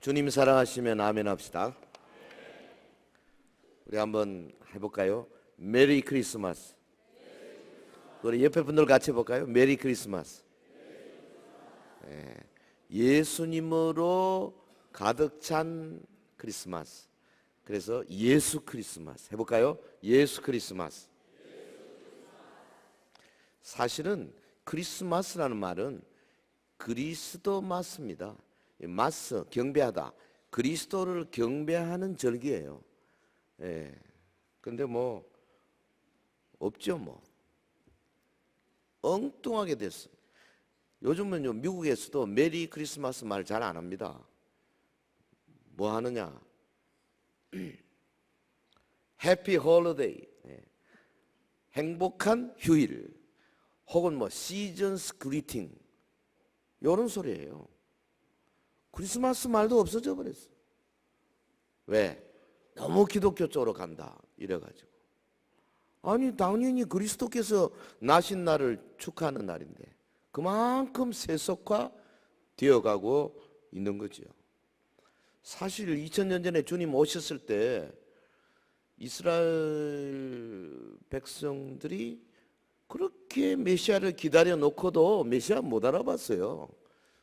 주님 사랑하시면 아멘 합시다. 우리 한번 해볼까요? 메리 크리스마스. 우리 옆에 분들 같이 해볼까요? 메리 크리스마스. 예수님으로 가득 찬 크리스마스. 그래서 예수 크리스마스 해볼까요? 예수 크리스마스. 사실은 크리스마스라는 말은 그리스도 마스입니다. 마스, 경배하다. 그리스도를 경배하는 절기예요. 근데 뭐 없죠 뭐. 엉뚱하게 됐어. 요즘은요 미국에서도 메리 크리스마스 말 잘 안 합니다. 뭐 하느냐? 해피 홀리데이, 행복한 휴일, 혹은 뭐 시즌스 그리팅 이런 소리예요. 크리스마스 말도 없어져 버렸어. 왜? 너무 기독교 쪽으로 간다 이래가지고. 아니 당연히 그리스도께서 나신 날을 축하하는 날인데 그만큼 세속화 되어가고 있는 거죠. 사실 2000년 전에 주님 오셨을 때 이스라엘 백성들이 그렇게 메시아를 기다려 놓고도 메시아 못 알아봤어요.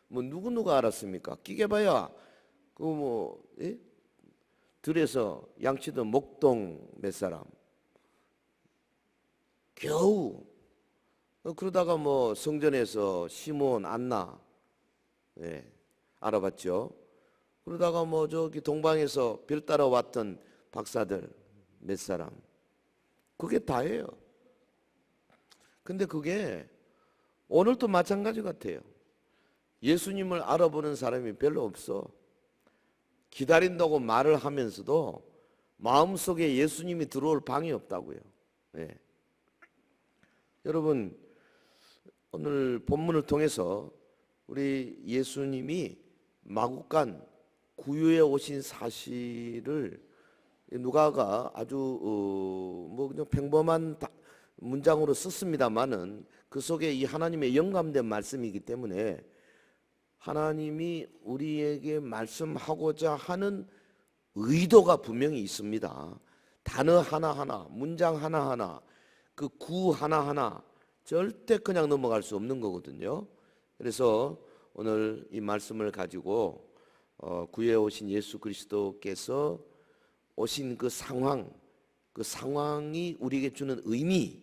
뭐 누가 알았습니까? 끼게 봐야 들에서 양치던 목동 몇 사람 겨우. 그러다가 뭐 성전에서 시몬 안나 알아봤죠. 그러다가 뭐 저기 동방에서 별 따라왔던 박사들 몇 사람, 그게 다예요. 근데 그게 오늘도 마찬가지 같아요. 예수님을 알아보는 사람이 별로 없어. 기다린다고 말을 하면서도 마음속에 예수님이 들어올 방이 없다고요. 여러분 오늘 본문을 통해서 우리 예수님이 마국간 구유에 오신 사실을 누가가 아주 뭐 그냥 평범한 문장으로 썼습니다만은 그 속에 이 하나님의 영감된 말씀이기 때문에 하나님이 우리에게 말씀하고자 하는 의도가 분명히 있습니다. 단어 하나하나, 문장 하나하나, 그 구 하나하나 절대 그냥 넘어갈 수 없는 거거든요. 그래서 오늘 이 말씀을 가지고 구에 오신 예수 그리스도께서 오신 그 상황이 우리에게 주는 의미,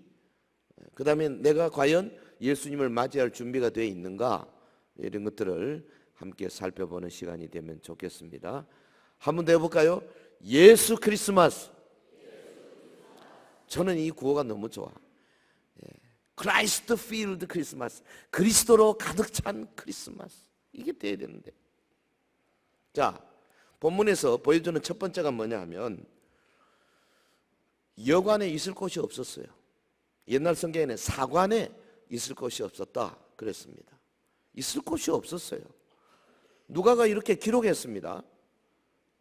그 다음에 내가 과연 예수님을 맞이할 준비가 되어 있는가, 이런 것들을 함께 살펴보는 시간이 되면 좋겠습니다. 한 번 더 해볼까요? 예수 크리스마스. 저는 이 구호가 너무 좋아. 크라이스트 필드 크리스마스. 그리스도로 가득 찬 크리스마스. 이게 돼야 되는데. 자, 본문에서 보여주는 첫 번째가 뭐냐 하면 여관에 있을 곳이 없었어요. 옛날 성경에는 사관에 있을 곳이 없었다 그랬습니다. 있을 곳이 없었어요. 누가가 이렇게 기록했습니다.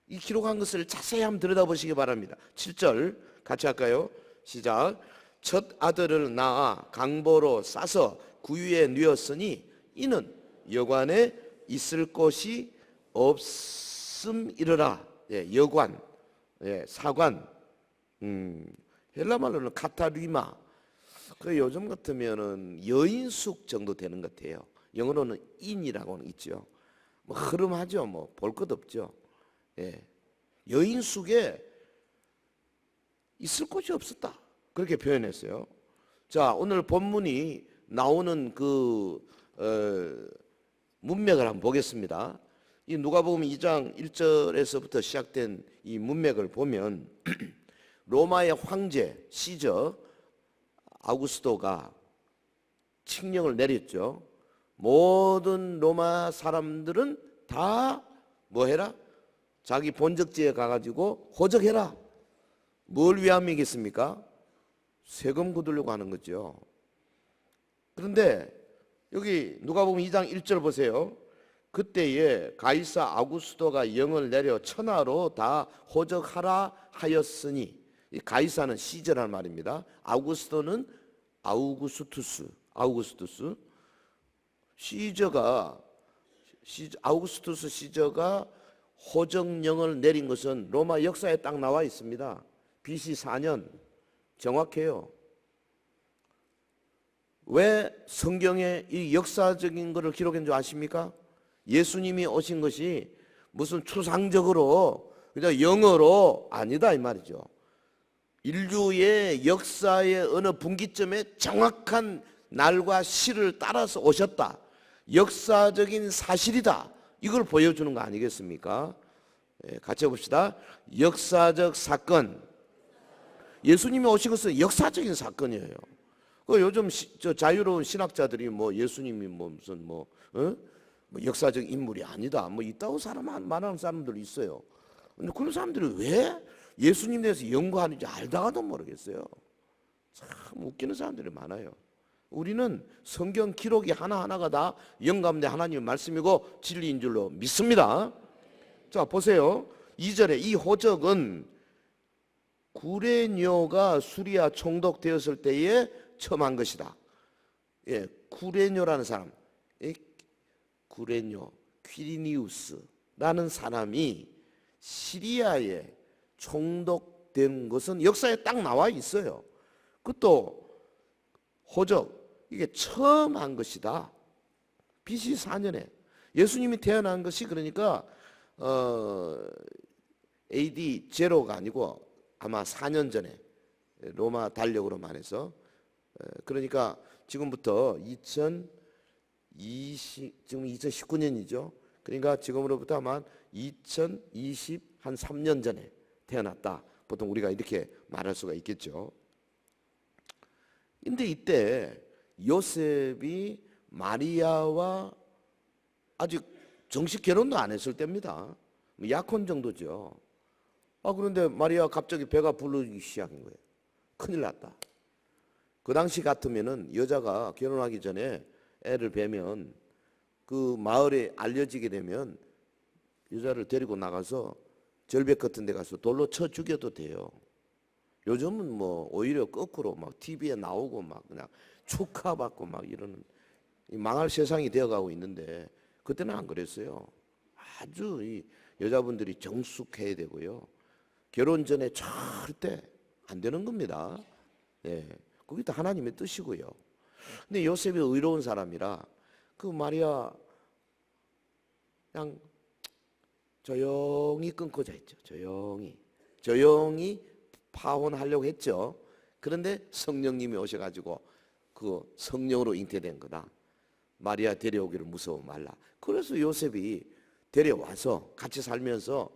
이 기록한 것을 자세히 한번 들여다보시기 바랍니다. 7절 같이 할까요? 시작. 첫 아들을 낳아 강보로 싸서 구유에 누웠으니 이는 여관에 있을 곳이 없음이러라. 여관, 사관. 헬라말로는 카타리마. 그 요즘 같으면은 여인숙 정도 되는 것 같아요. 영어로는 인이라고는 있죠. 뭐 흐름하죠. 뭐 볼 것 없죠. 여인숙에 있을 곳이 없었다. 그렇게 표현했어요. 자, 오늘 본문이 나오는 그 문맥을 한번 보겠습니다. 이 누가복음 2장 1절에서부터 시작된 이 문맥을 보면 로마의 황제 시저 아우구스토가 칙령을 내렸죠. 모든 로마 사람들은 다 뭐 해라? 자기 본적지에 가가지고 호적해라. 뭘 위함이겠습니까? 세금 거두려고 하는 거죠. 그런데 여기 누가복음 2장 1절 보세요. 그때에 가이사 아구스토가 영을 내려 천하로 다 호적하라 하였으니, 이 가이사는 시저란 말입니다. 아우구스토는 아우구스투스. 아우구스투스 시저가 호정령을 내린 것은 로마 역사에 딱 나와 있습니다. BC 4년 정확해요. 왜 성경에 이 역사적인 것을 기록한 줄 아십니까? 예수님이 오신 것이 무슨 추상적으로 그냥 영어로 아니다 이 말이죠. 인류의 역사의 어느 분기점에 정확한 날과 시를 따라서 오셨다. 역사적인 사실이다. 이걸 보여주는 거 아니겠습니까? 같이 해봅시다. 역사적 사건. 예수님이 오신 것은 역사적인 사건이에요. 요즘 자유로운 신학자들이 뭐 예수님이 뭐 무슨 뭐 역사적 인물이 아니다. 뭐 있다고 말하는 사람들이 있어요. 근데 그런 사람들이 왜 예수님에 대해서 연구하는지 알다가도 모르겠어요. 참 웃기는 사람들이 많아요. 우리는 성경 기록이 하나하나가 다 영감된 하나님의 말씀이고 진리인 줄로 믿습니다. 자, 보세요. 2절에 이 호적은 구레뇨가 수리아 총독되었을 때에 처음 한 것이다. 예, 구레뇨라는 사람, 구레뇨, 퀴리니우스라는 사람이 시리아에 총독된 것은 역사에 딱 나와 있어요. 그것도 호적, 이게 처음 한 것이다. BC 4년에 예수님이 태어난 것이 그러니까 AD 제로가 아니고 아마 4년 전에 로마 달력으로만 해서 그러니까 지금부터 지금 2019년이죠. 그러니까 지금으로부터 아마 2020 한 3년 전에 태어났다. 보통 우리가 이렇게 말할 수가 있겠죠. 근데 이때 요셉이 마리아와 아직 정식 결혼도 안 했을 때입니다. 약혼 정도죠. 그런데 마리아 갑자기 배가 부르기 시작한 거예요. 큰일 났다. 그 당시 같으면은 여자가 결혼하기 전에 애를 뵈면 그 마을에 알려지게 되면 여자를 데리고 나가서 절벽 같은 데 가서 돌로 쳐 죽여도 돼요. 요즘은 뭐 오히려 거꾸로 막 TV에 나오고 막 그냥 축하받고 막 이러는 망할 세상이 되어가고 있는데 그때는 안 그랬어요. 아주 이 여자분들이 정숙해야 되고요. 결혼 전에 절대 안 되는 겁니다. 예, 그게 다 하나님의 뜻이고요. 근데 요셉이 의로운 사람이라 그 마리아 그냥 조용히 끊고자 했죠. 조용히 파혼하려고 했죠. 그런데 성령님이 오셔가지고 그 성령으로 잉태된 거다. 마리아 데려오기를 무서워 말라. 그래서 요셉이 데려와서 같이 살면서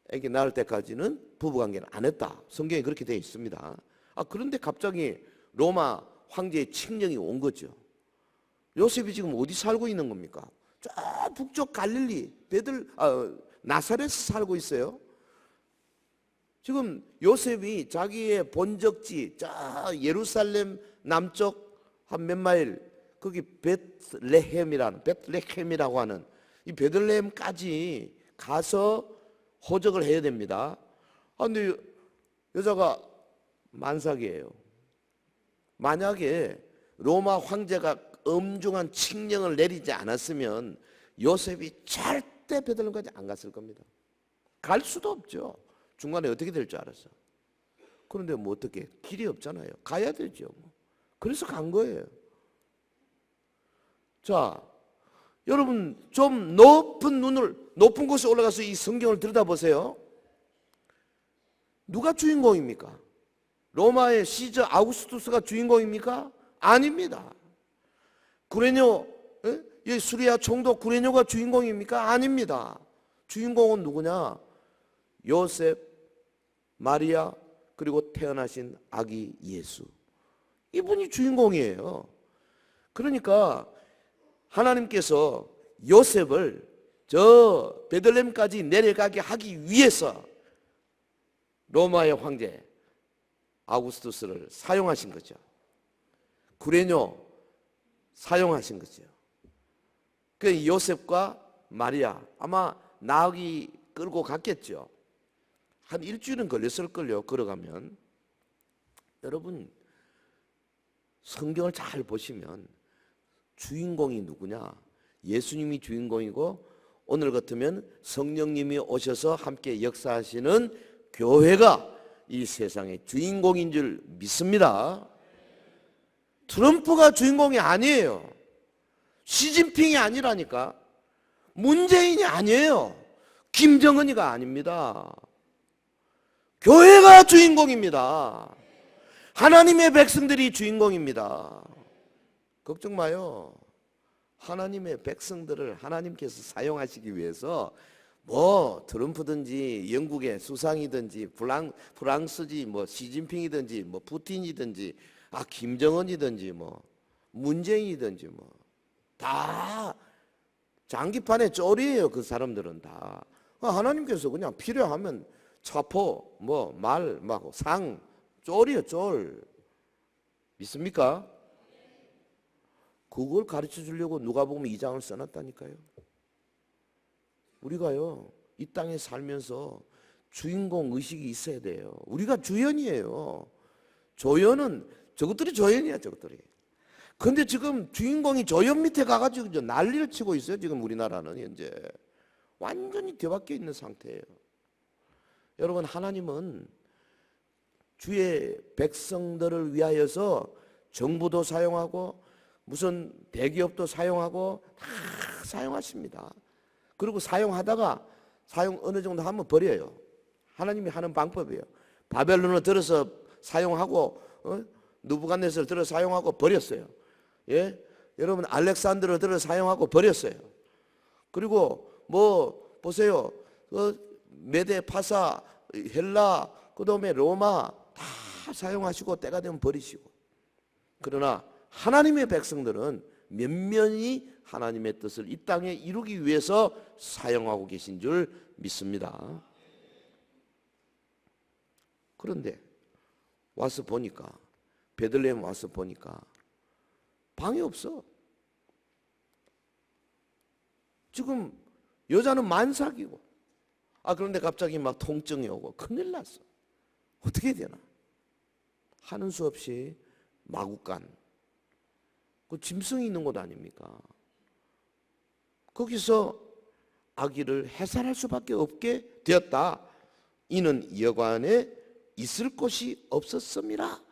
애기 낳을 때까지는 부부관계를 안 했다. 성경에 그렇게 되어 있습니다. 그런데 갑자기 로마 황제의 칙령이 온 거죠. 요셉이 지금 어디 살고 있는 겁니까? 저 북쪽 갈릴리 나사렛에 살고 있어요. 지금 요셉이 자기의 본적지 저 예루살렘 남쪽 한 몇 마일 거기 베들레헴이라고 하는 이 베들레헴까지 가서 호적을 해야 됩니다. 근데 여자가 만삭이에요. 만약에 로마 황제가 엄중한 칙령을 내리지 않았으면 요셉이 절대 베들레헴까지 안 갔을 겁니다. 갈 수도 없죠. 중간에 어떻게 될 줄 알았어. 그런데 뭐 어떻게 길이 없잖아요. 가야 되죠. 그래서 간 거예요. 자, 여러분 좀 높은 곳에 올라가서 이 성경을 들여다보세요. 누가 주인공입니까? 로마의 시저 아우구스투스가 주인공입니까? 아닙니다. 구레뇨, 수리아 총독 구레뇨가 주인공입니까? 아닙니다. 주인공은 누구냐? 요셉, 마리아, 그리고 태어나신 아기 예수. 이분이 주인공이에요. 그러니까 하나님께서 요셉을 저 베들레헴까지 내려가게 하기 위해서 로마의 황제 아우구스투스를 사용하신 거죠. 구레뇨 사용하신 거죠. 그 요셉과 마리아 아마 나귀 끌고 갔겠죠. 한 일주일은 걸렸을걸요. 걸어가면. 여러분 성경을 잘 보시면 주인공이 누구냐? 예수님이 주인공이고 오늘 같으면 성령님이 오셔서 함께 역사하시는 교회가 이 세상의 주인공인 줄 믿습니다. 트럼프가 주인공이 아니에요. 시진핑이 아니라니까. 문재인이 아니에요. 김정은이가 아닙니다. 교회가 주인공입니다. 하나님의 백성들이 주인공입니다. 걱정 마요. 하나님의 백성들을 하나님께서 사용하시기 위해서 뭐 트럼프든지 영국의 수상이든지 프랑스지 뭐 시진핑이든지 뭐 푸틴이든지 김정은이든지 뭐 문재인이든지 뭐 다 장기판의 쫄이에요. 그 사람들은 다 하나님께서 그냥 필요하면 차포 뭐 말 막 상 쫄이에요. 쫄 믿습니까? 그걸 가르쳐 주려고 누가복음 2장을 써놨다니까요. 우리가요 이 땅에 살면서 주인공 의식이 있어야 돼요. 우리가 주연이에요. 조연은 저것들이 조연이야. 저것들이. 근데 지금 주인공이 조연 밑에 가가지고 이제 난리를 치고 있어요. 지금 우리나라는 현재 완전히 뒤바뀌어 있는 상태예요. 여러분, 하나님은 주의 백성들을 위하여서 정부도 사용하고 무슨 대기업도 사용하고 다 사용하십니다. 그리고 사용하다가 사용 어느 정도 하면 버려요. 하나님이 하는 방법이에요. 바벨론을 들어서 사용하고 느부갓네살을 들어 사용하고 버렸어요. 예? 여러분, 알렉산더를 들어 사용하고 버렸어요. 그리고 뭐 보세요. 메데, 파사, 헬라, 그다음에 로마 다 사용하시고 때가 되면 버리시고. 그러나 하나님의 백성들은 면면히 하나님의 뜻을 이 땅에 이루기 위해서 사용하고 계신 줄 믿습니다. 그런데 와서 보니까, 베들레헴 와서 보니까 방이 없어. 지금 여자는 만삭이고, 그런데 갑자기 막 통증이 오고 큰일 났어. 어떻게 해야 되나? 하는 수 없이 마구간, 그 짐승이 있는 곳 아닙니까? 거기서 아기를 해산할 수밖에 없게 되었다. 이는 여관에 있을 곳이 없었음이라.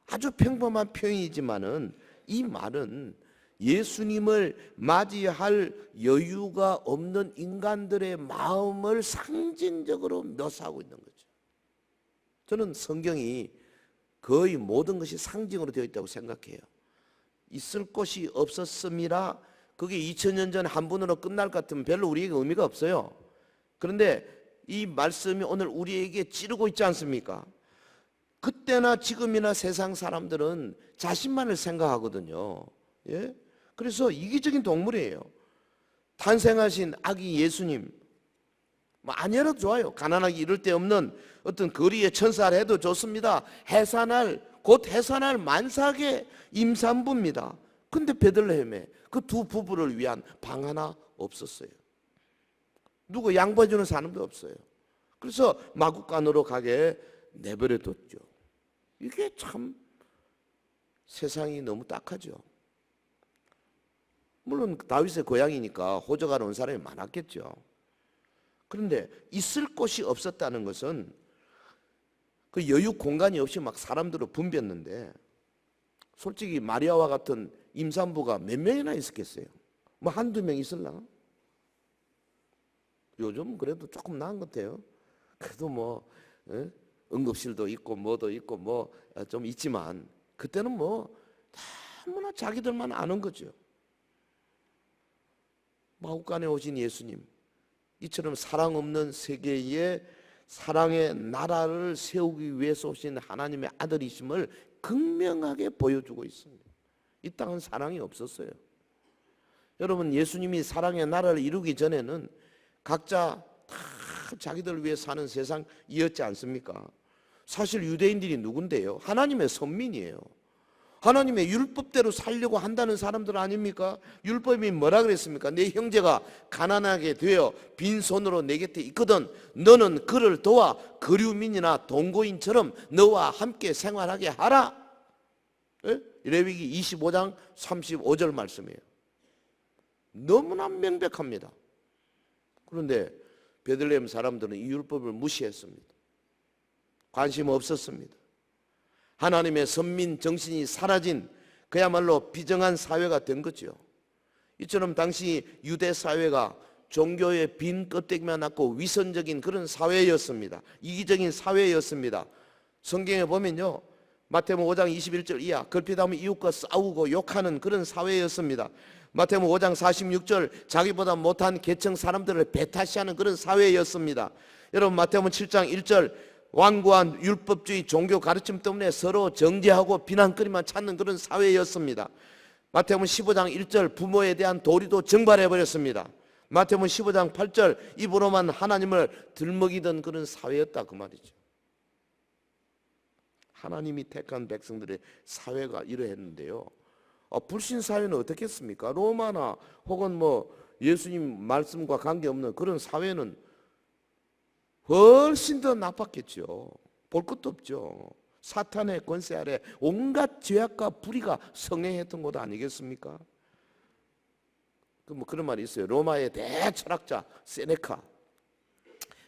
아주 평범한 표현이지만은 이 말은 예수님을 맞이할 여유가 없는 인간들의 마음을 상징적으로 묘사하고 있는 거죠. 저는 성경이 거의 모든 것이 상징으로 되어 있다고 생각해요. 있을 곳이 없었음이라. 그게 2000년 전 한문으로 끝날 것 같으면 별로 우리에게 의미가 없어요. 그런데 이 말씀이 오늘 우리에게 찌르고 있지 않습니까? 그때나 지금이나 세상 사람들은 자신만을 생각하거든요. 예? 그래서 이기적인 동물이에요. 탄생하신 아기 예수님, 뭐 아니어도 좋아요. 가난하기 이를 데 없는 어떤 거리의 천사를 해도 좋습니다. 곧 해산할 만삭의 임산부입니다. 근데 베들레헴에 그 두 부부를 위한 방 하나 없었어요. 누구 양보해주는 사람도 없어요. 그래서 마구간으로 가게 내버려 뒀죠. 이게 참 세상이 너무 딱하죠. 물론 다윗의 고향이니까 호적하러 온 사람이 많았겠죠. 그런데 있을 곳이 없었다는 것은 그 여유 공간이 없이 막 사람들을 붐볐는데, 솔직히 마리아와 같은 임산부가 몇 명이나 있었겠어요? 뭐 한두 명 있을라? 요즘 그래도 조금 나은 것 같아요. 그래도 뭐 응급실도 있고 뭐도 있고 뭐 좀 있지만, 그때는 뭐 너무나 자기들만 아는 거죠. 마구간에 오신 예수님, 이처럼 사랑 없는 세계에 사랑의 나라를 세우기 위해서 오신 하나님의 아들이심을 극명하게 보여주고 있습니다. 이 땅은 사랑이 없었어요. 여러분, 예수님이 사랑의 나라를 이루기 전에는 각자 다 자기들 위해 사는 세상이었지 않습니까? 사실 유대인들이 누군데요? 하나님의 선민이에요. 하나님의 율법대로 살려고 한다는 사람들 아닙니까? 율법이 뭐라 그랬습니까? 내 형제가 가난하게 되어 빈손으로 내 곁에 있거든 너는 그를 도와 거류민이나 동거인처럼 너와 함께 생활하게 하라. 예? 레위기 25장 35절 말씀이에요. 너무나 명백합니다. 그런데 베들레헴 사람들은 이 율법을 무시했습니다. 관심 없었습니다. 하나님의 선민 정신이 사라진 그야말로 비정한 사회가 된 거죠. 이처럼 당시 유대 사회가 종교의 빈 껍데기만 낳고 위선적인 그런 사회였습니다. 이기적인 사회였습니다. 성경에 보면요, 마태복음 5장 21절 이하 걸핏하면 이웃과 싸우고 욕하는 그런 사회였습니다. 마태복음 5장 46절 자기보다 못한 계층 사람들을 배타시하는 그런 사회였습니다. 여러분 마태복음 7장 1절 완고한 율법주의 종교 가르침 때문에 서로 정죄하고 비난거리만 찾는 그런 사회였습니다. 마태복음 15장 1절 부모에 대한 도리도 증발해버렸습니다. 마태복음 15장 8절 입으로만 하나님을 들먹이던 그런 사회였다 그 말이죠. 하나님이 택한 백성들의 사회가 이러했는데요. 불신 사회는 어떻겠습니까? 로마나 혹은 뭐 예수님 말씀과 관계없는 그런 사회는 훨씬 더 나빴겠죠. 볼 것도 없죠. 사탄의 권세 아래 온갖 죄악과 불의가 성행했던 곳 아니겠습니까? 뭐 그런 말이 있어요. 로마의 대철학자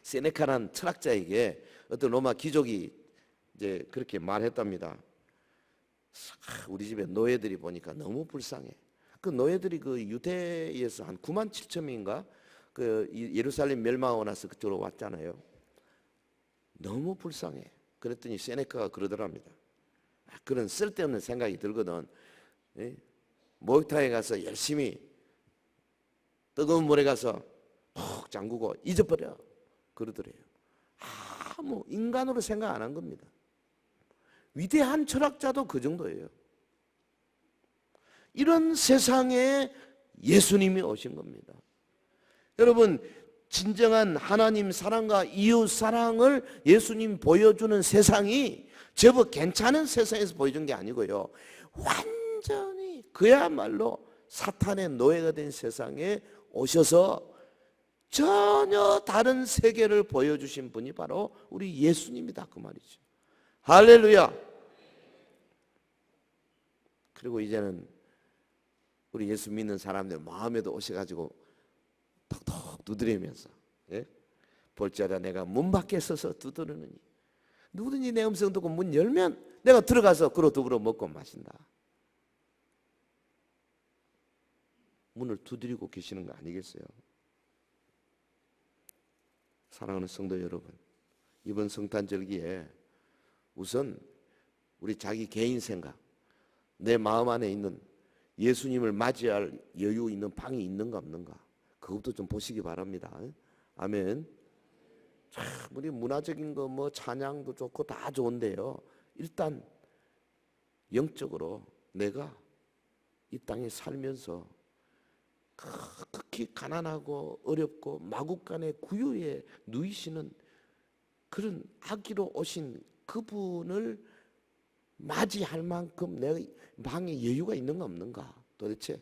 세네카라는 철학자에게 어떤 로마 귀족이 이제 그렇게 말했답니다. 우리 집에 노예들이 보니까 너무 불쌍해. 그 노예들이 그 유대에서 한 9만 7천 명인가 그 예루살렘 멸망하고 나서 그쪽으로 왔잖아요. 너무 불쌍해. 그랬더니 세네카가 그러더랍니다. 그런 쓸데없는 생각이 들거든. 목욕탕에 가서 열심히 뜨거운 물에 가서 푹 잠그고 잊어버려 그러더래요. 아무 인간으로 생각 안 한 겁니다. 위대한 철학자도 그 정도예요. 이런 세상에 예수님이 오신 겁니다. 여러분 진정한 하나님 사랑과 이웃 사랑을 예수님 보여주는 세상이 제법 괜찮은 세상에서 보여준 게 아니고요, 완전히 그야말로 사탄의 노예가 된 세상에 오셔서 전혀 다른 세계를 보여주신 분이 바로 우리 예수님이다 그 말이죠. 할렐루야. 그리고 이제는 우리 예수 믿는 사람들 마음에도 오셔가지고 톡톡 두드리면서 볼지어다 내가 문 밖에 서서 두드리느니 누구든지 내 음성 듣고 문 열면 내가 들어가서 그로 더불어 먹고 마신다. 문을 두드리고 계시는 거 아니겠어요? 사랑하는 성도 여러분, 이번 성탄절기에 우선 우리 자기 개인 생각, 내 마음 안에 있는 예수님을 맞이할 여유 있는 방이 있는가 없는가, 그것도 좀 보시기 바랍니다. 아멘. 참 우리 문화적인 거 뭐 찬양도 좋고 다 좋은데요, 일단 영적으로 내가 이 땅에 살면서 극히 가난하고 어렵고 마국간의 구유에 누이시는 그런 아기로 오신 그분을 맞이할 만큼 내 방에 여유가 있는가 없는가. 도대체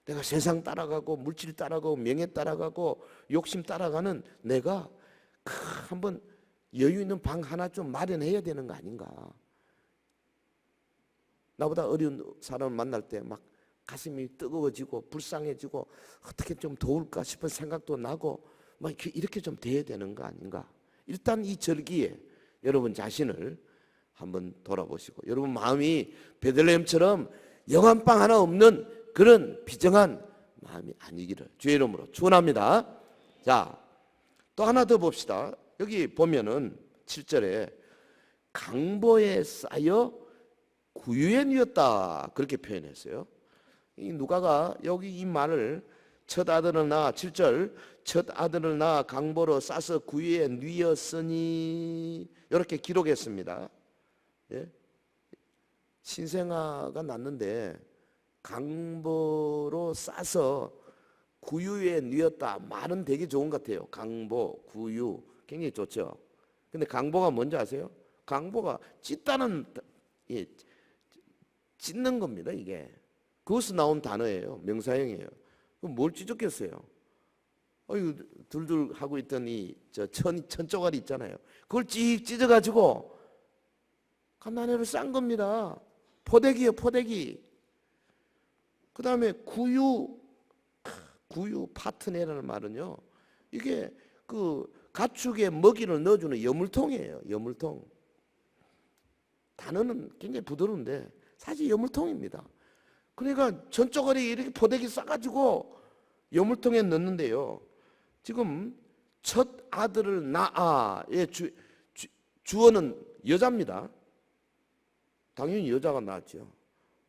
내가 세상 따라가고 물질 따라가고 명예 따라가고 욕심 따라가는 내가 한번 여유 있는 방 하나 좀 마련해야 되는 거 아닌가. 나보다 어려운 사람을 만날 때 막 가슴이 뜨거워지고 불쌍해지고 어떻게 좀 도울까 싶은 생각도 나고 막 이렇게 좀 돼야 되는 거 아닌가. 일단 이 절기에 여러분 자신을 한번 돌아보시고 여러분 마음이 베들레헴처럼 영안방 하나 없는 그런 비정한 마음이 아니기를 주의 이름으로 축원합니다. 자, 또 하나 더 봅시다. 여기 보면은 7절에 강보에 쌓여 구유에 누웠다 그렇게 표현했어요. 이 누가가 여기 이 말을 첫 아들을 낳아 7절 첫 아들을 낳아 강보로 싸서 구유에 누웠으니 이렇게 기록했습니다. 예? 신생아가 낳는데 강보로 싸서 구유에 누웠다 말은 되게 좋은 것 같아요. 강보, 구유 굉장히 좋죠. 근데 강보가 뭔지 아세요? 강보가 찢다는, 예, 찢는 겁니다. 이게 그것서 나온 단어예요. 명사형이에요. 그럼 뭘 찢었겠어요? 둘둘 하고 있던 저 천조가리 있잖아요. 그걸 찢어가지고 감나네로 싼 겁니다. 포대기예요, 포대기. 그 다음에 구유 파트네라는 말은요, 이게 그 가축의 먹이를 넣어주는 여물통이에요. 여물통. 단어는 굉장히 부드러운데 사실 여물통입니다. 그러니까 전적거리 이렇게 포대기 싸가지고 여물통에 넣는데요. 지금 첫 아들을 낳아의 주어는 여자입니다. 당연히 여자가 낳았죠.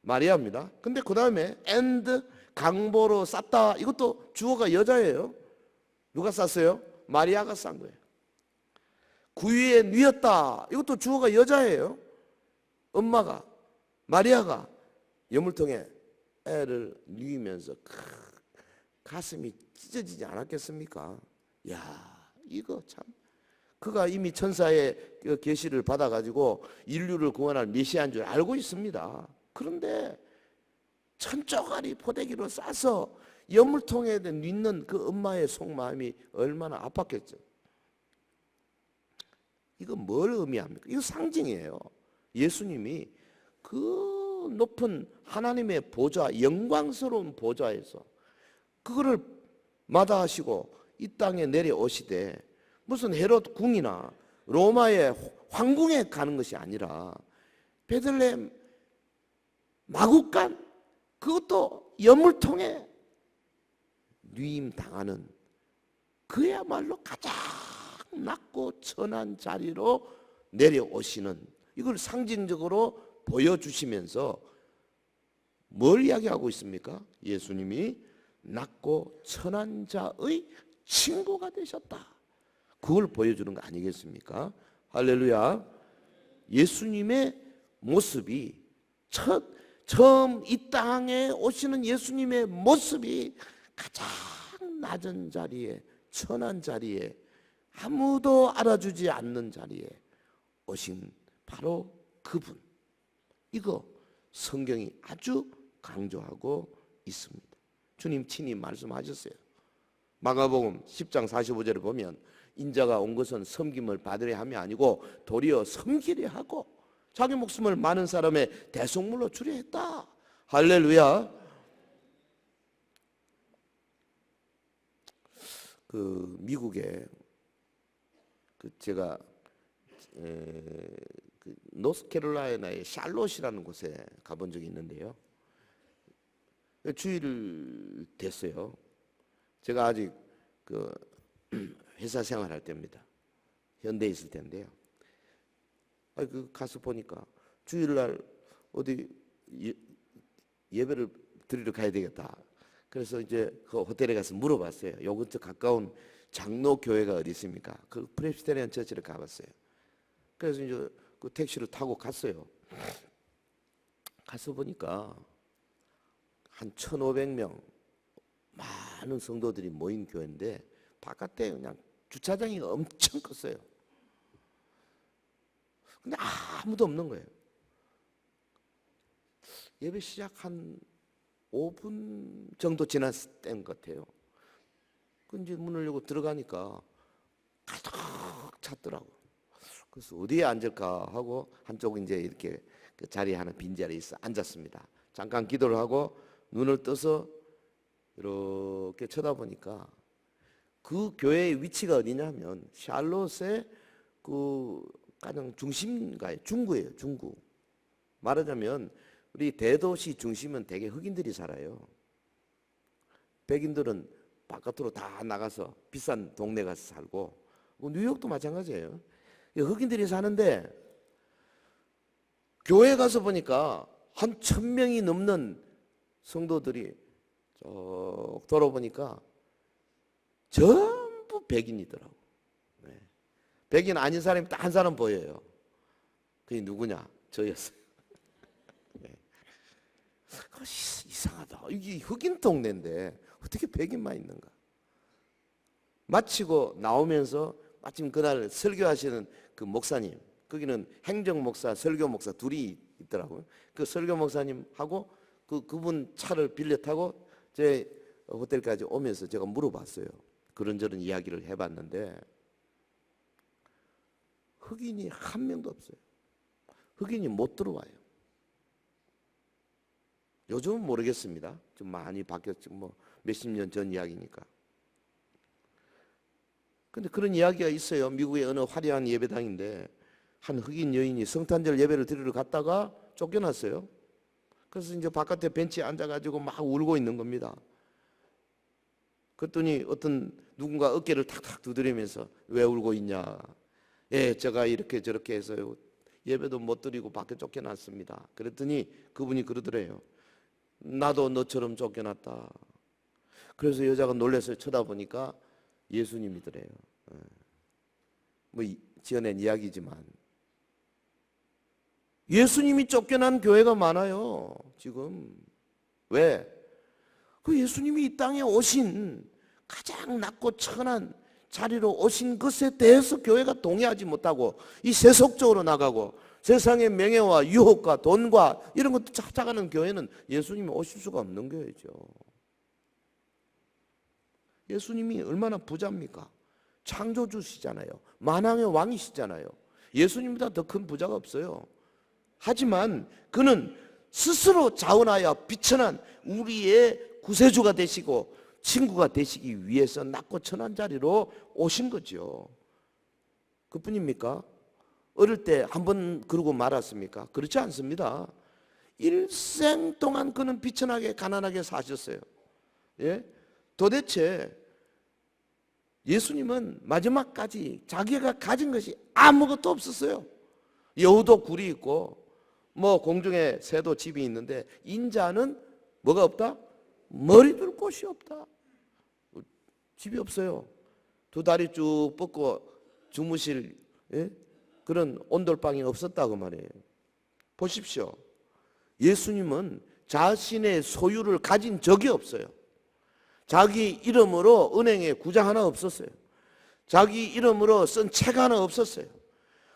마리아입니다. 근데 그 다음에 and 강보로 쌌다. 이것도 주어가 여자예요. 누가 쌌어요? 마리아가 싼 거예요. 구유에 누였다. 이것도 주어가 여자예요. 엄마가 마리아가 여물통에 애를 누이면서 가슴이 찢어지지 않았겠습니까? 야, 이거 참. 그가 이미 천사의 계시를 받아가지고 인류를 구원할 메시아인 줄 알고 있습니다. 그런데 천조가리 포대기로 싸서 여물통에 넣는 그 엄마의 속마음이 얼마나 아팠겠죠. 이거 뭘 의미합니까? 이거 상징이에요. 예수님이 그 높은 하나님의 보좌, 영광스러운 보좌에서 그거를 마다하시고 이 땅에 내려오시되 무슨 헤롯 궁이나 로마의 황궁에 가는 것이 아니라 베들레헴 마구간, 그것도 여물통에 누임 당하는 그야말로 가장 낮고 천한 자리로 내려오시는, 이걸 상징적으로 보여주시면서 뭘 이야기하고 있습니까? 예수님이 낮고 천한 자의 친구가 되셨다. 그걸 보여주는 거 아니겠습니까? 할렐루야. 예수님의 모습이 처음 이 땅에 오시는 예수님의 모습이 가장 낮은 자리에, 천한 자리에, 아무도 알아주지 않는 자리에 오신 바로 그분. 이거 성경이 아주 강조하고 있습니다. 주님 친히 말씀하셨어요. 마가복음 10장 45절에 보면 인자가 온 것은 섬김을 받으려 함이 아니고 도리어 섬기려 하고 자기 목숨을 많은 사람의 대속물로 주려 했다. 할렐루야. 그 미국에 제가 그 노스캐롤라이나의 샬롯이라는 곳에 가본 적이 있는데요. 주일 됐어요. 제가 아직 그 회사 생활할 때입니다. 현대에 있을 때인데요. 그 가서 보니까 주일날 어디 예배를 드리러 가야 되겠다. 그래서 이제 그 호텔에 가서 물어봤어요. 요 근처 가까운 장로 교회가 어디 있습니까? 그 프레스비테리안 처치를 가봤어요. 그래서 이제 그 택시를 타고 갔어요. 가서 보니까 한 1,500명 많은 성도들이 모인 교회인데 바깥에 그냥 주차장이 엄청 컸어요. 근데 아무도 없는 거예요. 예배 시작 한 5분 정도 지났을 때인 것 같아요. 그 이제 문을 열고 들어가니까 가득 찼더라고. 그래서 어디에 앉을까 하고 한쪽 이제 이렇게 그 자리에 하나 빈자리에 있어 앉았습니다. 잠깐 기도를 하고 눈을 떠서 이렇게 쳐다보니까 그 교회의 위치가 어디냐면 샬롯의 그 가장 중심가에 중구예요. 중구. 말하자면 우리 대도시 중심은 대개 흑인들이 살아요. 백인들은 바깥으로 다 나가서 비싼 동네 가서 살고, 뉴욕도 마찬가지예요. 흑인들이 사는데 교회 가서 보니까 한 1,000명이 넘는 성도들이 쭉 돌아보니까 전부 백인이더라고. 네. 백인 아닌 사람이 딱 한 사람 보여요. 그게 누구냐? 저였어요. 네. 이상하다. 이게 흑인 동네인데 어떻게 백인만 있는가? 마치고 나오면서 마침 그날 설교하시는 그 목사님, 거기는 행정 목사, 설교 목사 둘이 있더라고요. 그 설교 목사님하고 그분 차를 빌려 타고 제 호텔까지 오면서 제가 물어봤어요. 그런저런 이야기를 해봤는데 흑인이 한 명도 없어요. 흑인이 못 들어와요. 요즘은 모르겠습니다. 좀 많이 바뀌었죠. 뭐 몇십 년 전 이야기니까. 근데 그런 이야기가 있어요. 미국의 어느 화려한 예배당인데 한 흑인 여인이 성탄절 예배를 드리러 갔다가 쫓겨났어요. 그래서 이제 바깥에 벤치에 앉아가지고 막 울고 있는 겁니다. 그랬더니 어떤 누군가 어깨를 탁탁 두드리면서 왜 울고 있냐. 예, 제가 이렇게 저렇게 해서요. 예배도 못 드리고 밖에 쫓겨났습니다. 그랬더니 그분이 그러더래요. 나도 너처럼 쫓겨났다. 그래서 여자가 놀라서 쳐다보니까 예수님이더래요. 뭐 지어낸 이야기지만 예수님이 쫓겨난 교회가 많아요. 지금 왜? 그 예수님이 이 땅에 오신 가장 낮고 천한 자리로 오신 것에 대해서 교회가 동의하지 못하고 이 세속적으로 나가고 세상의 명예와 유혹과 돈과 이런 것도 찾아가는 교회는 예수님이 오실 수가 없는 교회죠. 예수님이 얼마나 부자입니까? 창조주시잖아요. 만왕의 왕이시잖아요. 예수님보다 더 큰 부자가 없어요. 하지만 그는 스스로 자원하여 비천한 우리의 구세주가 되시고 친구가 되시기 위해서 낮고 천한 자리로 오신 거죠. 그뿐입니까? 어릴 때 한 번 그러고 말았습니까? 그렇지 않습니다. 일생 동안 그는 비천하게 가난하게 사셨어요. 예? 도대체 예수님은 마지막까지 자기가 가진 것이 아무것도 없었어요. 여우도 굴이 있고 뭐 공중에 새도 집이 있는데 인자는 뭐가 없다? 머리 둘 곳이 없다. 집이 없어요. 두 다리 쭉 뻗고 주무실 그런 온돌방이 없었다고 말이에요. 보십시오. 예수님은 자신의 소유를 가진 적이 없어요. 자기 이름으로 은행에 구장 하나 없었어요. 자기 이름으로 쓴 책 하나 없었어요.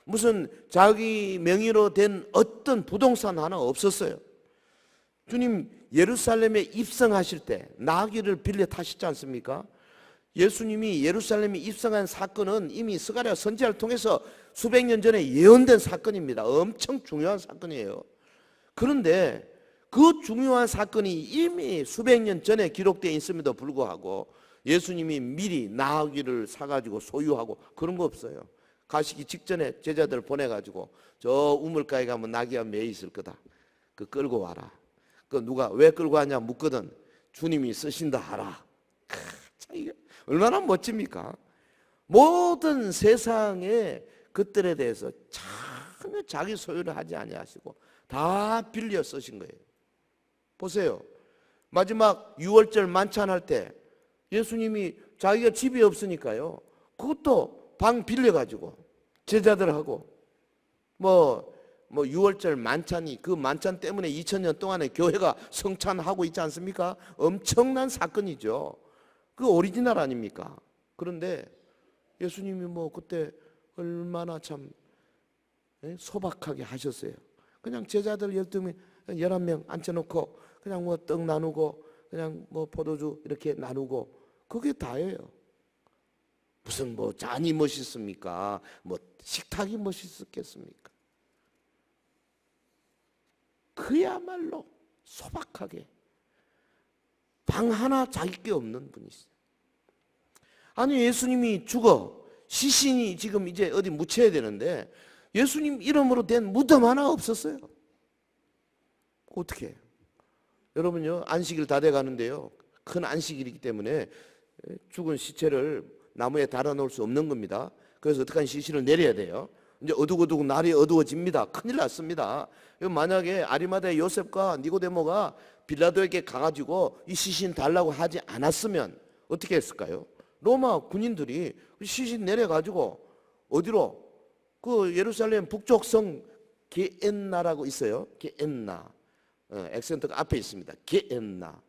무슨 자기 명의로 된 어떤 부동산 하나 없었어요. 주님 예루살렘에 입성하실 때 나귀를 빌려 타시지 않습니까? 예수님이 예루살렘에 입성한 사건은 이미 스가랴 선지자를 통해서 수백 년 전에 예언된 사건입니다. 엄청 중요한 사건이에요. 그런데 그 중요한 사건이 이미 수백 년 전에 기록되어 있음에도 불구하고 예수님이 미리 나귀를 사가지고 소유하고 그런 거 없어요. 가시기 직전에 제자들 보내가지고 저 우물가에 가면 나귀가 매 있을 거다. 그 끌고 와라. 그 누가 왜 끌고 왔냐 묻거든. 주님이 쓰신다 하라. 참 얼마나 멋집니까? 모든 세상의 것들에 대해서 전혀 자기 소유를 하지 아니하시고 다 빌려 쓰신 거예요. 보세요. 마지막 유월절 만찬할 때 예수님이 자기가 집이 없으니까요. 그것도 방 빌려가지고 제자들하고 뭐 유월절 만찬이 그 만찬 때문에 2000년 동안에 교회가 성찬하고 있지 않습니까? 엄청난 사건이죠. 그 오리지널 아닙니까? 그런데 예수님이 뭐 그때 얼마나 참 소박하게 하셨어요. 그냥 제자들 12명, 11명 앉혀놓고 그냥 뭐 떡 나누고 그냥 뭐 포도주 이렇게 나누고 그게 다예요. 무슨 뭐 잔이 멋있습니까? 뭐 식탁이 멋있었겠습니까? 그야말로 소박하게 방 하나 자기 게 없는 분이시죠. 아니 예수님이 죽어 시신이 지금 이제 어디 묻혀야 되는데 예수님 이름으로 된 무덤 하나 없었어요. 어떻게 해요? 여러분요 안식일 다 돼 가는데요 큰 안식일이기 때문에 죽은 시체를 나무에 달아놓을 수 없는 겁니다. 그래서 어떡한 시신을 내려야 돼요. 이제 어둑어둑 날이 어두워집니다. 큰일 났습니다. 만약에 아리마다의 요셉과 니고데모가 빌라도에게 가가지고 이 시신 달라고 하지 않았으면 어떻게 했을까요? 로마 군인들이 시신 내려가지고 어디로? 그 예루살렘 북쪽 성 게엔나라고 있어요. 게엔나. 액센트가 앞에 있습니다. 게엔나.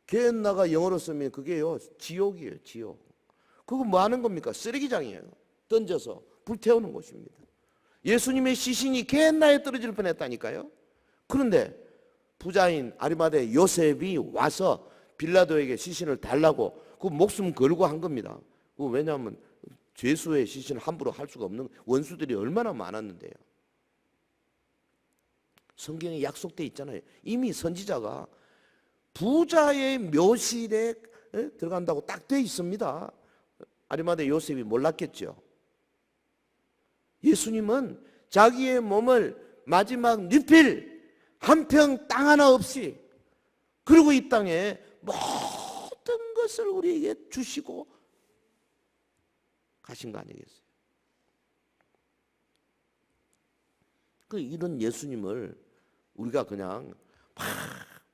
게엔나가 영어로 쓰면 그게요 지옥이에요. 지옥. 그거 뭐 하는 겁니까? 쓰레기장이에요. 던져서 불태우는 곳입니다. 예수님의 시신이 게엔나에 떨어질 뻔했다니까요. 그런데 부자인 아리마다의 요셉이 와서 빌라도에게 시신을 달라고 그 목숨 걸고 한 겁니다. 왜냐하면 죄수의 시신을 함부로 할 수가 없는 원수들이 얼마나 많았는데요. 성경에 약속돼 있잖아요. 이미 선지자가 부자의 묘실에 들어간다고 딱 돼 있습니다. 아리마대 요셉이 몰랐겠죠. 예수님은 자기의 몸을 마지막 뉘필 한 평 땅 하나 없이, 그리고 이 땅에 모든 것을 우리에게 주시고 가신 거 아니겠어요? 그 이런 예수님을 우리가 그냥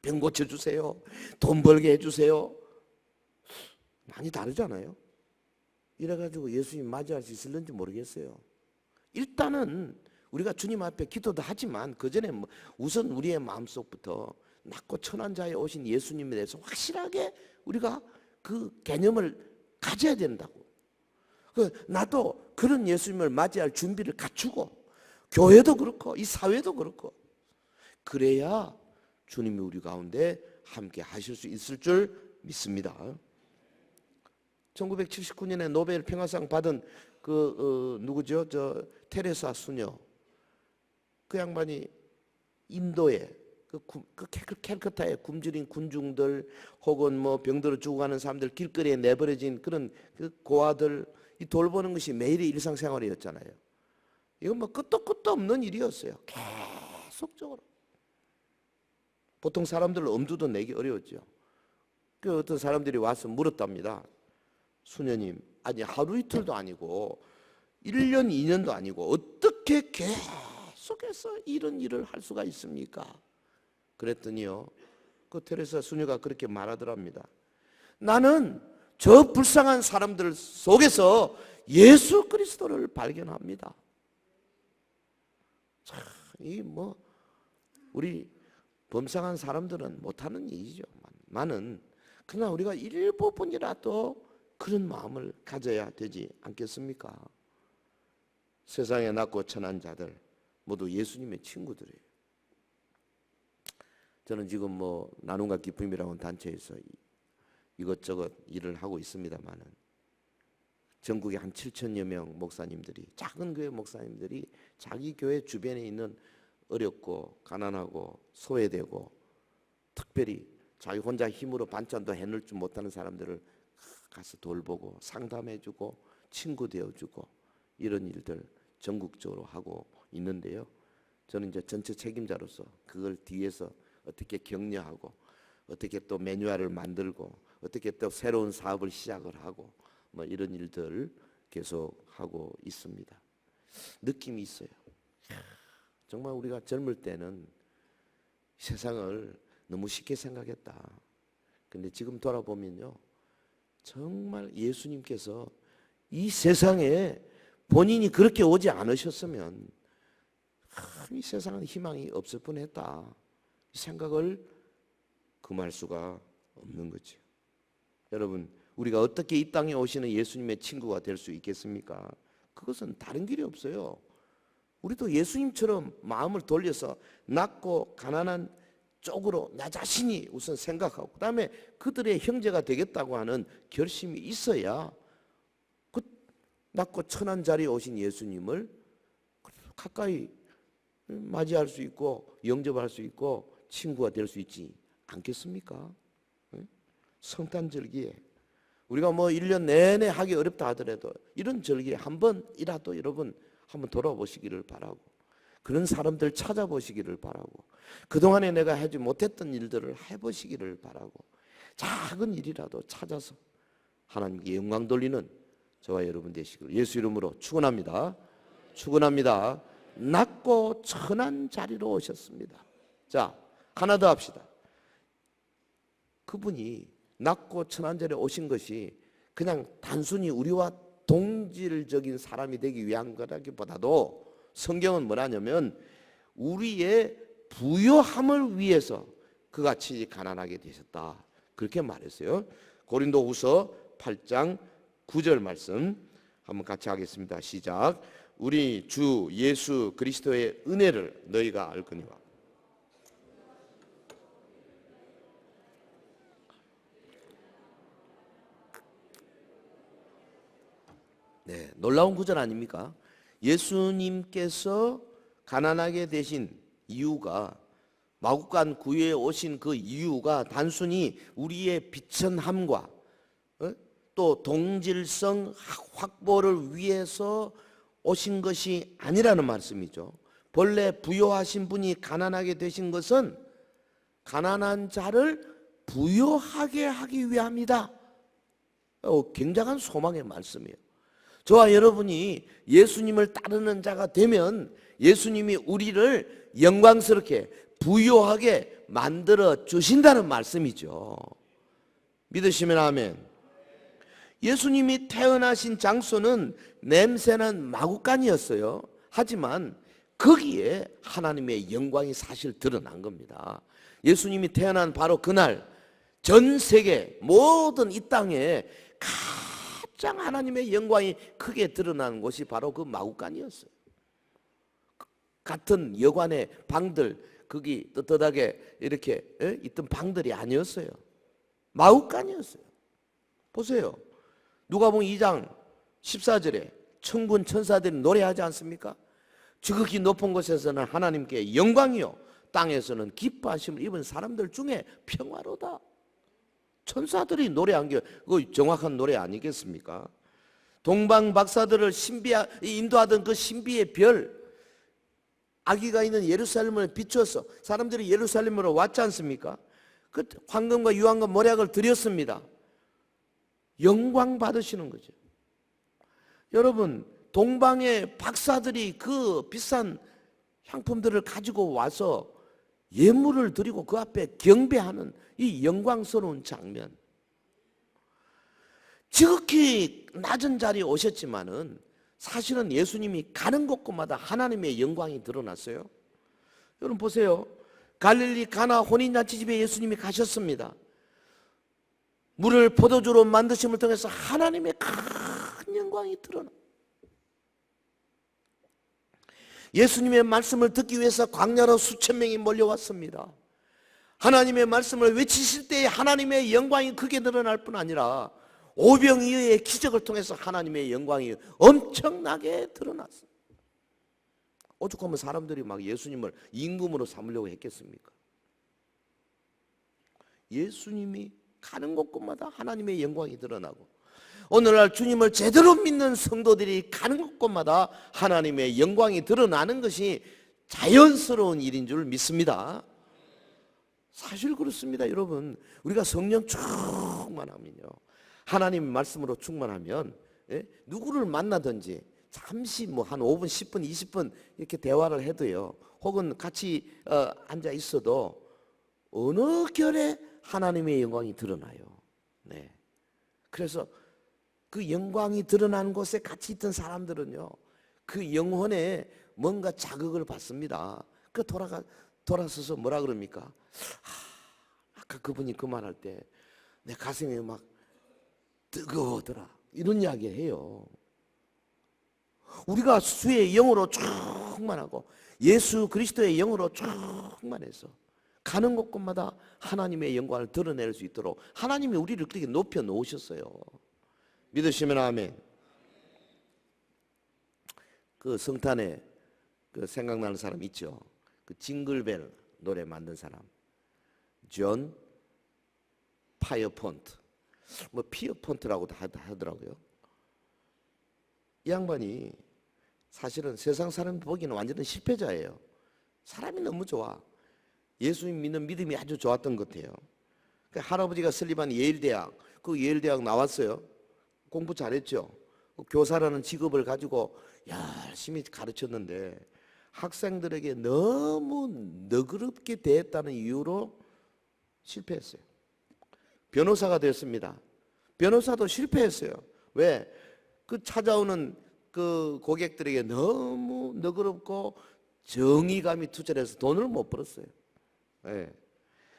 병 고쳐주세요, 돈 벌게 해주세요, 많이 다르잖아요. 이래가지고 예수님 맞이할 수 있을는지 모르겠어요. 일단은 우리가 주님 앞에 기도도 하지만 그 전에 우선 우리의 마음속부터 낮고 천한 자에 오신 예수님에 대해서 확실하게 우리가 그 개념을 가져야 된다고. 나도 그런 예수님을 맞이할 준비를 갖추고, 교회도 그렇고 이 사회도 그렇고, 그래야 주님이 우리 가운데 함께 하실 수 있을 줄 믿습니다. 1979년에 노벨 평화상 받은 누구죠? 테레사 수녀. 그 양반이 인도에 캘커타의 굶주린 군중들, 혹은 병들어 죽어가는 사람들, 길거리에 내버려진 그런 고아들, 이 돌보는 것이 매일의 일상생활이었잖아요. 이건 끝도 없는 일이었어요. 계속적으로. 보통 사람들 엄두도 내기 어려웠죠. 그 어떤 사람들이 와서 물었답니다. 수녀님, 아니 하루 이틀도 아니고 1년 2년도 아니고 어떻게 계속해서 이런 일을 할 수가 있습니까? 그랬더니요, 그 테레사 수녀가 그렇게 말하더랍니다. 나는 저 불쌍한 사람들 속에서 예수 그리스도를 발견합니다. 참, 우리 범상한 사람들은 못하는 일이죠. 많은. 그러나 우리가 일부분이라도 그런 마음을 가져야 되지 않겠습니까? 세상에 낮고 천한 자들 모두 예수님의 친구들이에요. 저는 지금 나눔과 기쁨이라는 단체에서 이것저것 일을 하고 있습니다만은, 전국에 한 7천여 명 목사님들이, 작은 교회 목사님들이 자기 교회 주변에 있는 어렵고 가난하고 소외되고, 특별히 자기 혼자 힘으로 반찬도 해낼 줄 못하는 사람들을 가서 돌보고 상담해주고 친구 되어주고, 이런 일들 전국적으로 하고 있는데요. 저는 이제 전체 책임자로서 그걸 뒤에서 어떻게 격려하고, 어떻게 또 매뉴얼을 만들고, 어떻게 또 새로운 사업을 시작을 하고, 이런 일들 계속 하고 있습니다. 느낌이 있어요. 정말 우리가 젊을 때는 세상을 너무 쉽게 생각했다. 근데 지금 돌아보면요, 정말 예수님께서 이 세상에 본인이 그렇게 오지 않으셨으면 이 세상은 희망이 없을 뻔했다, 이 생각을 금할 수가 없는 거죠. 여러분, 우리가 어떻게 이 땅에 오시는 예수님의 친구가 될 수 있겠습니까? 그것은 다른 길이 없어요. 우리도 예수님처럼 마음을 돌려서 낮고 가난한 쪽으로 나 자신이 우선 생각하고, 그 다음에 그들의 형제가 되겠다고 하는 결심이 있어야 그 낮고 천한 자리에 오신 예수님을 가까이 맞이할 수 있고 영접할 수 있고 친구가 될 수 있지 않겠습니까? 성탄절기에 우리가 1년 내내 하기 어렵다 하더라도 이런 절기에 한 번이라도 여러분 한번 돌아보시기를 바라고, 그런 사람들 찾아보시기를 바라고, 그동안에 내가 하지 못했던 일들을 해보시기를 바라고, 작은 일이라도 찾아서 하나님께 영광 돌리는 저와 여러분 되시기를 예수 이름으로 축원합니다. 축원합니다. 낮고 천한 자리로 오셨습니다. 자, 하나 더 합시다. 그분이 낮고 천한 자리에 오신 것이 그냥 단순히 우리와 동질적인 사람이 되기 위한 거라기보다도, 성경은 뭐라냐면 우리의 부요함을 위해서 그같이 가난하게 되셨다, 그렇게 말했어요. 고린도후서 8장 9절 말씀 한번 같이 하겠습니다. 시작. 우리 주 예수 그리스도의 은혜를 너희가 알거니와. 네, 놀라운 구절 아닙니까? 예수님께서 가난하게 되신 이유가, 마국간 구유에 오신 그 이유가 단순히 우리의 비천함과 또 동질성 확보를 위해서 오신 것이 아니라는 말씀이죠. 본래 부요하신 분이 가난하게 되신 것은 가난한 자를 부요하게 하기 위함이다. 굉장한 소망의 말씀이에요. 저와 여러분이 예수님을 따르는 자가 되면 예수님이 우리를 영광스럽게 부요하게 만들어 주신다는 말씀이죠. 믿으시면 아멘. 예수님이 태어나신 장소는 냄새난 마구간이었어요. 하지만 거기에 하나님의 영광이 사실 드러난 겁니다. 예수님이 태어난 바로 그날 전 세계 모든 이 땅에 가장 하나님의 영광이 크게 드러나는 곳이 바로 그 마구간이었어요. 같은 여관의 방들, 거기 떳떳하게 이렇게 있던 방들이 아니었어요. 마구간이었어요. 보세요. 누가복음 2장 14절에 천군 천사들이 노래하지 않습니까? 지극히 높은 곳에서는 하나님께 영광이요 땅에서는 기뻐하심을 입은 사람들 중에 평화로다. 천사들이 노래한 게 그 정확한 노래 아니겠습니까? 동방 박사들을 인도하던 그 신비의 별, 아기가 있는 예루살렘을 비춰서 사람들이 예루살렘으로 왔지 않습니까? 그 황금과 유황과 모략을 드렸습니다. 영광 받으시는 거죠. 여러분, 동방의 박사들이 그 비싼 향품들을 가지고 와서 예물을 드리고 그 앞에 경배하는 이 영광스러운 장면. 지극히 낮은 자리에 오셨지만은 사실은 예수님이 가는 곳곳마다 하나님의 영광이 드러났어요. 여러분 보세요. 갈릴리 가나 혼인잔치집에 예수님이 가셨습니다. 물을 포도주로 만드심을 통해서 하나님의 큰 영광이 드러나. 예수님의 말씀을 듣기 위해서 광야로 수천 명이 몰려왔습니다. 하나님의 말씀을 외치실 때에 하나님의 영광이 크게 드러날 뿐 아니라 오병이어의 기적을 통해서 하나님의 영광이 엄청나게 드러났어요. 오죽하면 사람들이 막 예수님을 임금으로 삼으려고 했겠습니까? 예수님이 가는 곳곳마다 하나님의 영광이 드러나고 오늘날 주님을 제대로 믿는 성도들이 가는 곳곳마다 하나님의 영광이 드러나는 것이 자연스러운 일인 줄 믿습니다. 사실 그렇습니다. 여러분, 우리가 성령 충만하면요, 하나님 말씀으로 충만하면 누구를 만나든지 잠시 뭐 한 5분, 10분, 20분 이렇게 대화를 해도요, 혹은 같이 앉아 있어도 어느 결에 하나님의 영광이 드러나요. 네. 그래서 그 영광이 드러나는 곳에 같이 있던 사람들은요, 그 영혼에 뭔가 자극을 받습니다. 그 돌아서서 뭐라 그럽니까? 아까 그분이 그 말할 때 내 가슴이 막 뜨거워더라, 이런 이야기 해요. 우리가 주의 영으로 충만하고 예수 그리스도의 영으로 충만해서 가는 곳곳마다 하나님의 영광을 드러낼 수 있도록 하나님이 우리를 그렇게 높여 놓으셨어요. 믿으시면 아멘. 그 성탄에 그 생각나는 사람 있죠. 그 징글벨 노래 만든 사람 존 파이어폰트, 뭐 피어폰트라고도 하더라고요. 이 양반이 사실은 세상 사람 보기에는 완전히 실패자예요. 사람이 너무 좋아. 예수님 믿는 믿음이 아주 좋았던 것 같아요. 그 할아버지가 설립한 예일대학, 그 예일대학 나왔어요. 공부 잘했죠. 교사라는 직업을 가지고 열심히 가르쳤는데 학생들에게 너무 너그럽게 대했다는 이유로 실패했어요. 변호사가 됐습니다. 변호사도 실패했어요. 왜? 그 찾아오는 그 고객들에게 너무 너그럽고 정의감이 투철해서 돈을 못 벌었어요. 네.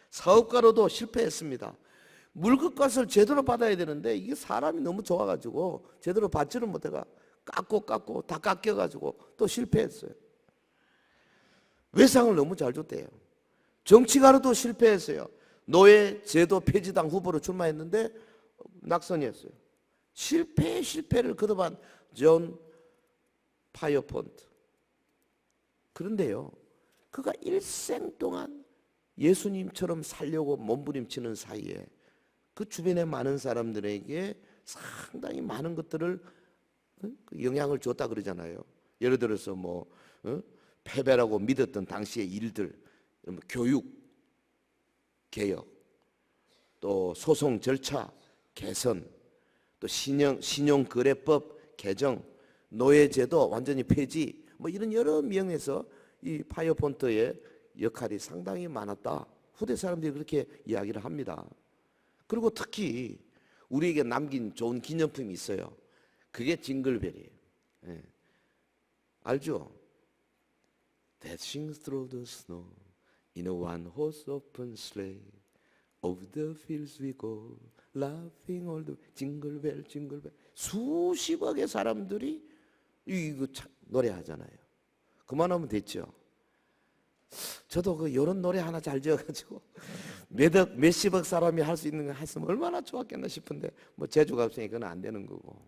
사업가로도 실패했습니다. 물건값을 제대로 받아야 되는데 이게 사람이 너무 좋아가지고 제대로 받지를 못해가 깎고 다 깎여가지고 또 실패했어요. 외상을 너무 잘 줬대요. 정치가로도 실패했어요. 노예 제도 폐지당 후보로 출마했는데 낙선이었어요. 실패를 거듭한 존 파이어폰트. 그런데요, 그가 일생 동안 예수님처럼 살려고 몸부림치는 사이에 그 주변의 많은 사람들에게 상당히 많은 것들을 영향을 줬다 그러잖아요. 예를 들어서 뭐 패배라고 믿었던 당시의 일들, 교육 개혁, 또 소송 절차 개선, 또 신용거래법 개정, 노예제도 완전히 폐지, 뭐 이런 여러 면에서 이 파이어폰트의 역할이 상당히 많았다. 후대 사람들이 그렇게 이야기를 합니다. 그리고 특히 우리에게 남긴 좋은 기념품이 있어요. 그게 징글벨이에요. 예. 알죠? Dashing through the snow in a one-horse open sleigh, over the fields we go, laughing all the 징글벨 징글벨. 수십억의 사람들이 이거 노래하잖아요. 그만하면 됐죠. 저도 이런 노래 하나 잘 지어가지고 몇십억 사람이 할 수 있는 거 했으면 얼마나 좋았겠나 싶은데 뭐 재주가 없으니까 그건 안 되는 거고.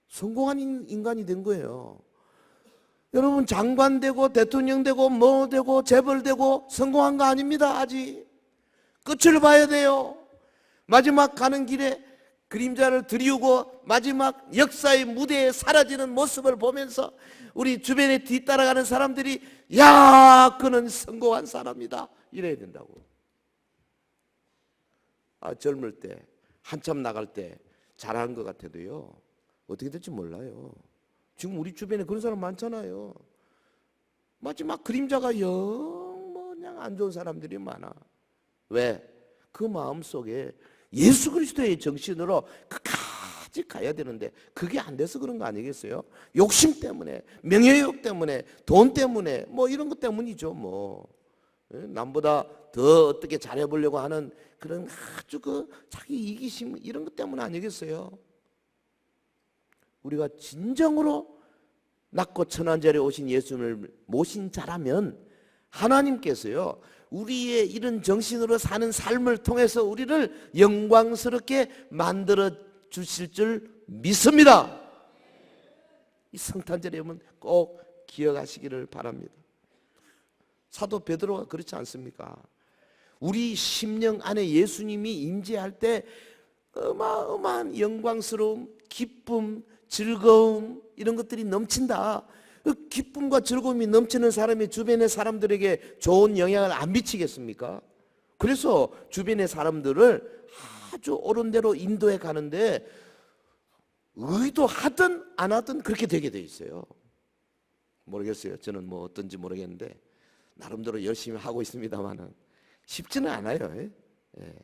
성공한 인간이 된 거예요. 여러분 장관 되고 대통령 되고 뭐 되고 재벌 되고 성공한 거 아닙니다. 아직 끝을 봐야 돼요. 마지막 가는 길에 그림자를 들이우고 마지막 역사의 무대에 사라지는 모습을 보면서 우리 주변에 뒤따라가는 사람들이 야 그는 성공한 사람이다 이래야 된다고. 젊을 때 한참 나갈 때 잘한 것 같아도요 어떻게 될지 몰라요. 지금 우리 주변에 그런 사람 많잖아요. 마지막 그림자가 영 그냥 안 좋은 사람들이 많아. 왜? 그 마음속에 예수 그리스도의 정신으로 끝까지 가야 되는데 그게 안 돼서 그런 거 아니겠어요? 욕심 때문에, 명예욕 때문에, 돈 때문에 뭐 이런 것 때문이죠. 뭐 남보다 더 어떻게 잘해보려고 하는 그런 아주 자기 이기심 이런 것 때문 아니겠어요? 우리가 진정으로 낮고 천한 자리에 오신 예수님을 모신 자라면 하나님께서요 우리의 이런 정신으로 사는 삶을 통해서 우리를 영광스럽게 만들어 주실 줄 믿습니다. 이 성탄절에 오면 꼭 기억하시기를 바랍니다. 사도 베드로가 그렇지 않습니까? 우리 심령 안에 예수님이 임재할 때 어마어마한 영광스러움, 기쁨, 즐거움 이런 것들이 넘친다. 그 기쁨과 즐거움이 넘치는 사람이 주변의 사람들에게 좋은 영향을 안 미치겠습니까? 그래서 주변의 사람들을 아주 옳은 대로 인도해 가는데 의도하든 안 하든 그렇게 되게 돼 있어요. 모르겠어요. 저는 뭐 어떤지 모르겠는데 나름대로 열심히 하고 있습니다만은 쉽지는 않아요. 예.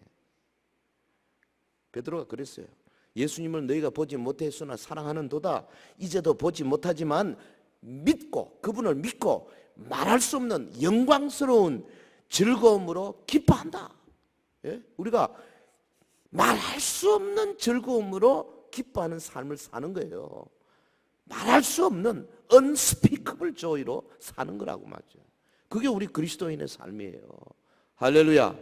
베드로가 그랬어요. 예수님을 너희가 보지 못했으나 사랑하는도다. 이제도 보지 못하지만 믿고 그분을 믿고 말할 수 없는 영광스러운 즐거움으로 기뻐한다. 예? 우리가 말할 수 없는 즐거움으로 기뻐하는 삶을 사는 거예요. 말할 수 없는 unspeakable joy로 사는 거라고 말이죠. 그게 우리 그리스도인의 삶이에요. 할렐루야.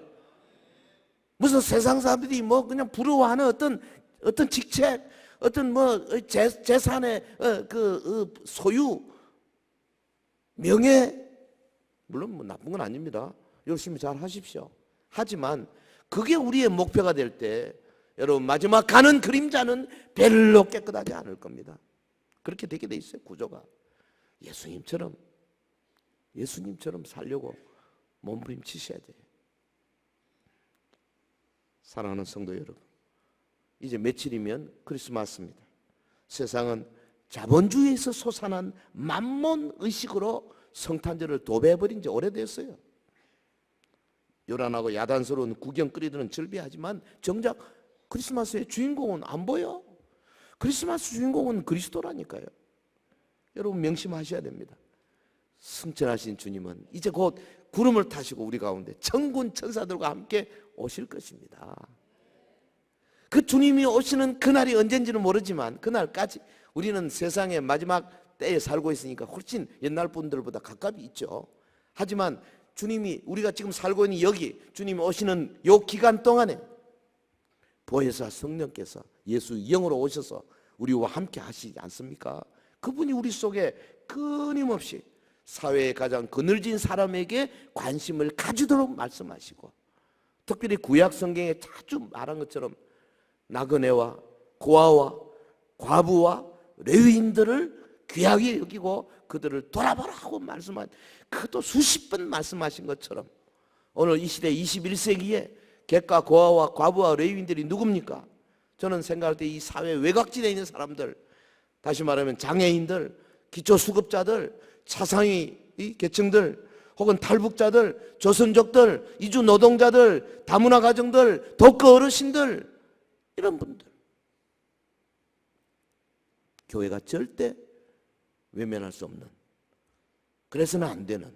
무슨 세상 사람들이 뭐 그냥 부러워하는 어떤 직책, 어떤 뭐 재산의 소유, 명예, 물론 뭐 나쁜 건 아닙니다. 열심히 잘 하십시오. 하지만 그게 우리의 목표가 될 때 여러분 마지막 가는 그림자는 별로 깨끗하지 않을 겁니다. 그렇게 되게 돼 있어요. 구조가. 예수님처럼 살려고 몸부림치셔야 돼요. 사랑하는 성도 여러분, 이제 며칠이면 크리스마스입니다. 세상은 자본주의에서 솟아난 만몬 의식으로 성탄절을 도배해버린 지 오래됐어요. 요란하고 야단스러운 구경거리들은 즐비하지만 정작 크리스마스의 주인공은 안 보여. 크리스마스 주인공은 그리스도라니까요. 여러분 명심하셔야 됩니다. 승천하신 주님은 이제 곧 구름을 타시고 우리 가운데 천군 천사들과 함께 오실 것입니다. 그 주님이 오시는 그날이 언젠지는 모르지만 그날까지 우리는 세상의 마지막 때에 살고 있으니까 훨씬 옛날 분들보다 가까이 있죠. 하지만 주님이 우리가 지금 살고 있는 여기 주님이 오시는 요 기간 동안에 보혜사 성령께서 예수 영으로 오셔서 우리와 함께 하시지 않습니까? 그분이 우리 속에 끊임없이 사회의 가장 그늘진 사람에게 관심을 가지도록 말씀하시고 특별히 구약 성경에 자주 말한 것처럼 나그네와 고아와 과부와 레위인들을 귀하게 여기고 그들을 돌아보라 하고 말씀한, 그것도 수십 번 말씀하신 것처럼 오늘 이 시대 21세기에 객과 고아와 과부와 레위인들이 누굽니까? 저는 생각할 때 이 사회 외곽지대에 있는 사람들, 다시 말하면 장애인들, 기초수급자들, 차상위 계층들, 혹은 탈북자들, 조선족들, 이주 노동자들, 다문화 가정들, 독거 어르신들, 이런 분들 교회가 절대 외면할 수 없는, 그래서는 안 되는,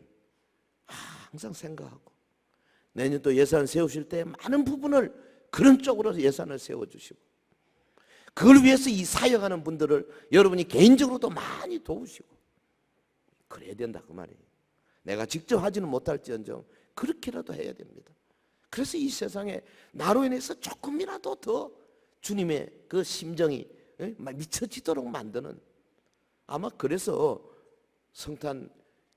항상 생각하고 내년 또 예산 세우실 때 많은 부분을 그런 쪽으로 예산을 세워주시고, 그걸 위해서 이 사역하는 분들을 여러분이 개인적으로도 많이 도우시고 그래야 된다 그 말이에요. 내가 직접 하지는 못할지언정 그렇게라도 해야 됩니다. 그래서 이 세상에 나로 인해서 조금이라도 더 주님의 그 심정이 미쳐지도록 만드는, 아마 그래서 성탄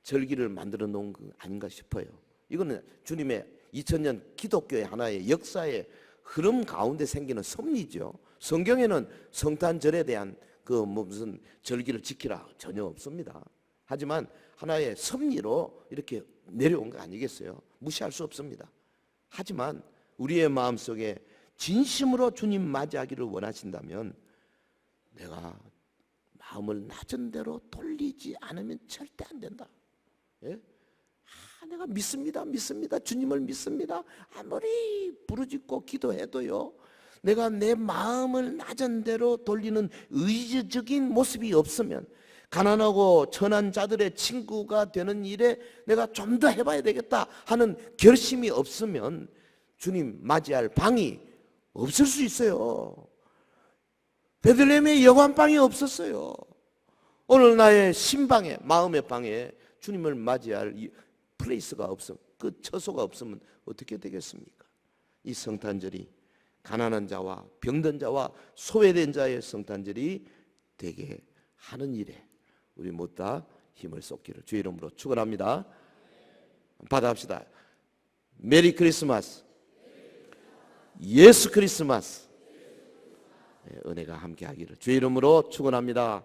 절기를 만들어 놓은 거 아닌가 싶어요. 이거는 주님의 2000년 기독교의 하나의 역사의 흐름 가운데 생기는 섭리죠. 성경에는 성탄절에 대한 그 무슨 절기를 지키라 전혀 없습니다. 하지만 하나의 섭리로 이렇게 내려온 거 아니겠어요? 무시할 수 없습니다. 하지만 우리의 마음속에 진심으로 주님 맞이하기를 원하신다면 내가 마음을 낮은 대로 돌리지 않으면 절대 안 된다. 예? 내가 믿습니다. 주님을 믿습니다. 아무리 부르짖고 기도해도요, 내가 내 마음을 낮은 대로 돌리는 의지적인 모습이 없으면, 가난하고 천한 자들의 친구가 되는 일에 내가 좀 더 해봐야 되겠다 하는 결심이 없으면 주님 맞이할 방이 없을 수 있어요. 베들레헴에 여관방이 없었어요. 오늘 나의 심방에, 마음의 방에 주님을 맞이할 플레이스가 없으면, 그 처소가 없으면 어떻게 되겠습니까? 이 성탄절이 가난한 자와 병든 자와 소외된 자의 성탄절이 되게 하는 일에 우리 모두 다 힘을 쏟기를 주의 이름으로 축원합니다. 받아합시다. 메리 크리스마스, 예수 크리스마스, 은혜가 함께 하기를 주의 이름으로 축원합니다.